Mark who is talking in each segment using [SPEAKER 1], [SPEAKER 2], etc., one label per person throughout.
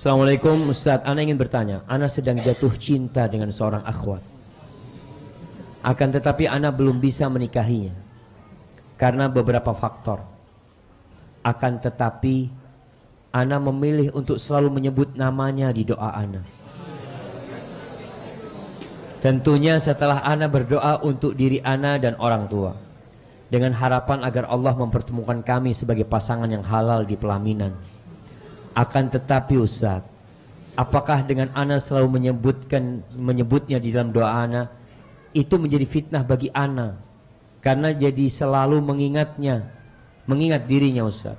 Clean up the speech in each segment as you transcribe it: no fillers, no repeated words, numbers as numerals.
[SPEAKER 1] Assalamualaikum Ustaz, ana ingin bertanya. Ana sedang jatuh cinta dengan seorang akhwat. Akan tetapi ana belum bisa menikahinya karena beberapa faktor. Akan tetapi ana memilih untuk selalu menyebut namanya di doa ana. Tentunya setelah ana berdoa untuk diri ana dan orang tua, dengan harapan agar Allah mempertemukan kami sebagai pasangan yang halal di pelaminan. Akan tetapi Ustaz, apakah dengan ana selalu menyebutnya di dalam doa ana, itu menjadi fitnah bagi ana? Karena jadi selalu mengingat dirinya Ustaz.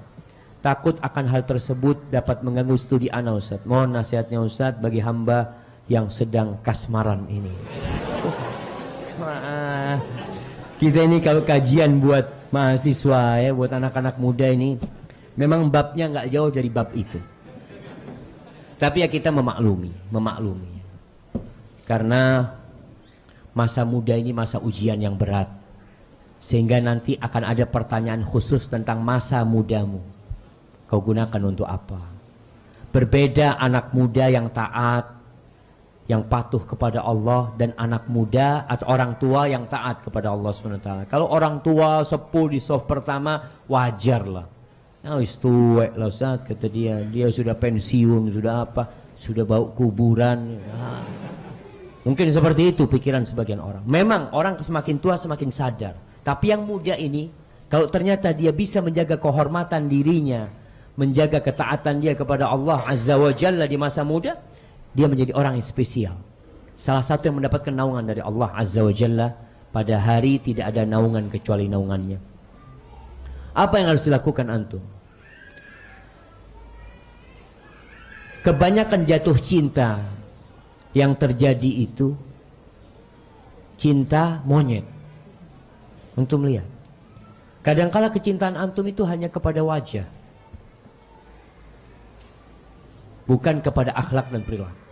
[SPEAKER 1] Takut akan hal tersebut dapat mengganggu studi ana Ustaz. Mohon nasihatnya Ustaz bagi hamba yang sedang kasmaran ini. Kita ini kalau kajian buat mahasiswa ya, buat anak-anak muda ini, memang babnya nggak jauh dari bab itu. Tapi ya kita memaklumi. Karena masa muda ini masa ujian yang berat. Sehingga nanti akan ada pertanyaan khusus tentang masa mudamu. Kau gunakan untuk apa? Berbeda anak muda yang taat, yang patuh kepada Allah, dan anak muda atau orang tua yang taat kepada Allah SWT. Kalau orang tua sepuh di soft pertama, wajar lah. Ya wis tuwek lah Ustaz, kata dia sudah pensiun, sudah apa, sudah bau kuburan. Nah, mungkin seperti itu pikiran sebagian orang. Memang orang semakin tua semakin sadar. Tapi yang muda ini, kalau ternyata dia bisa menjaga kehormatan dirinya, menjaga ketaatan dia kepada Allah Azza wa Jalla di masa muda, dia menjadi orang yang spesial. Salah satu yang mendapatkan naungan dari Allah Azza wa Jalla. Pada hari tidak ada naungan kecuali naungannya. Apa yang harus dilakukan antum? Kebanyakan jatuh cinta yang terjadi itu cinta monyet. Antum lihat, kadangkala kecintaan antum itu hanya kepada wajah, bukan kepada akhlak dan perilaku.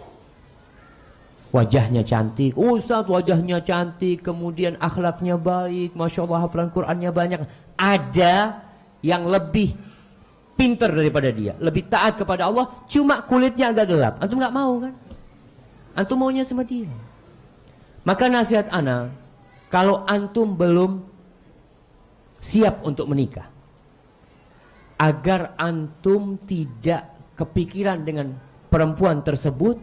[SPEAKER 1] Wajahnya cantik, Ustaz wajahnya cantik, kemudian akhlaknya baik, Masya Allah hafalan Qur'annya banyak. Ada yang lebih pintar daripada dia, lebih taat kepada Allah, cuma kulitnya agak gelap. Antum nggak mau kan? Antum maunya sama dia. Maka nasihat ana, kalau antum belum siap untuk menikah, agar antum tidak kepikiran dengan perempuan tersebut,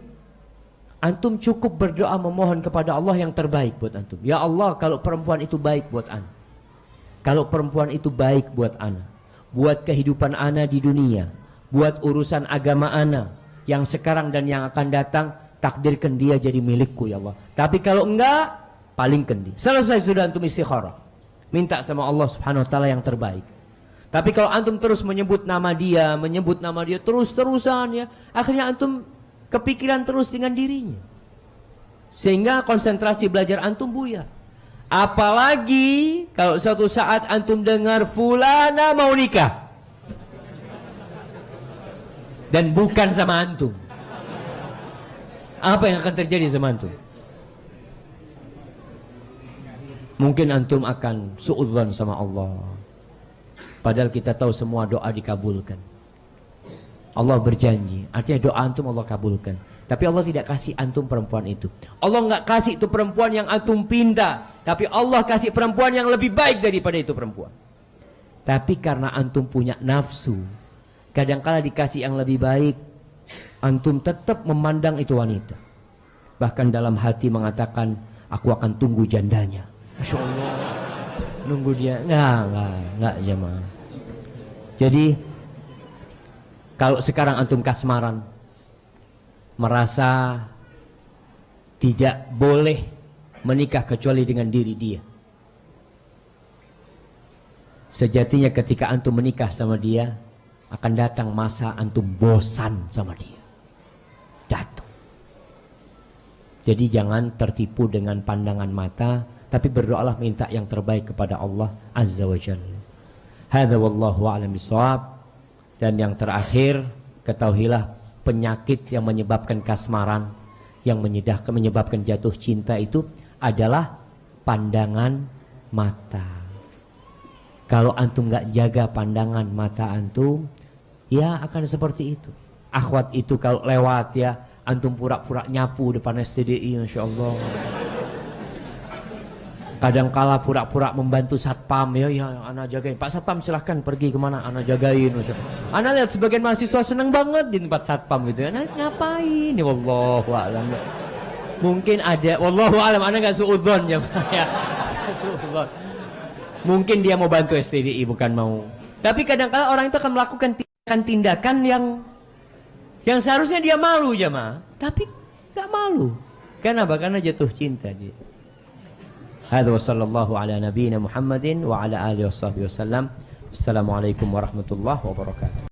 [SPEAKER 1] antum cukup berdoa memohon kepada Allah yang terbaik buat antum. Ya Allah, kalau perempuan itu baik buat ana, kalau perempuan itu baik buat ana, buat kehidupan ana di dunia, buat urusan agama ana yang sekarang dan yang akan datang, takdirkan dia jadi milikku ya Allah. Tapi kalau enggak, palingkan dia. Selesai sudah antum istikharah, minta sama Allah Subhanahu wa taala yang terbaik. Tapi kalau antum terus menyebut nama dia terus-terusan ya, akhirnya antum kepikiran terus dengan dirinya, sehingga konsentrasi belajar antum buyar. Apalagi kalau suatu saat antum dengar fulana mau nikah dan bukan sama antum, apa yang akan terjadi sama antum? Mungkin antum akan suudzon sama Allah. Padahal kita tahu semua doa dikabulkan. Allah berjanji, artinya doa antum Allah kabulkan. Tapi Allah tidak kasih antum perempuan itu. Allah nggak kasih itu perempuan yang antum pinta, tapi Allah kasih perempuan yang lebih baik daripada itu perempuan. Tapi karena antum punya nafsu, kadangkala dikasih yang lebih baik, antum tetap memandang itu wanita. Bahkan dalam hati mengatakan, aku akan tunggu jandanya. Masya Allah, nunggu dia. Nggak jemaah. Jadi kalau sekarang antum kasmaran, merasa tidak boleh menikah kecuali dengan diri dia, sejatinya ketika antum menikah sama dia, akan datang masa antum bosan sama dia. Datang. Jadi jangan tertipu dengan pandangan mata, tapi berdoalah minta yang terbaik kepada Allah Azza wa Jalla. Hadza wallahu a'lam bishawab. Dan yang terakhir, ketahuilah penyakit yang menyebabkan kasmaran, yang menyebabkan jatuh cinta itu adalah pandangan mata. Kalau antum nggak jaga pandangan mata antum, ya akan seperti itu. Akhwat itu kalau lewat ya, antum pura-pura nyapu depan STDI, Masya Allah. Kadangkala pura-pura membantu satpam, ya anak jagain. Pak Satpam silahkan pergi kemana, anak jagain. Anak lihat sebagian mahasiswa seneng banget di tempat satpam gitu. Anak ngapain? Ya wallahu a'lam. Mungkin ada, wallahu a'lam, anak nggak suudzon ya. Suudzon. Mungkin dia mau bantu STDI, bukan mau. Tapi kadangkala orang itu akan melakukan tindakan yang seharusnya dia malu jemaah, tapi nggak malu. Kenapa? Karena jatuh cinta dia. Hadza wa sallallahu ala nabiyyina Muhammadin wa ala alihi washabbihi wasallam. Assalamualaikum warahmatullahi wabarakatuh.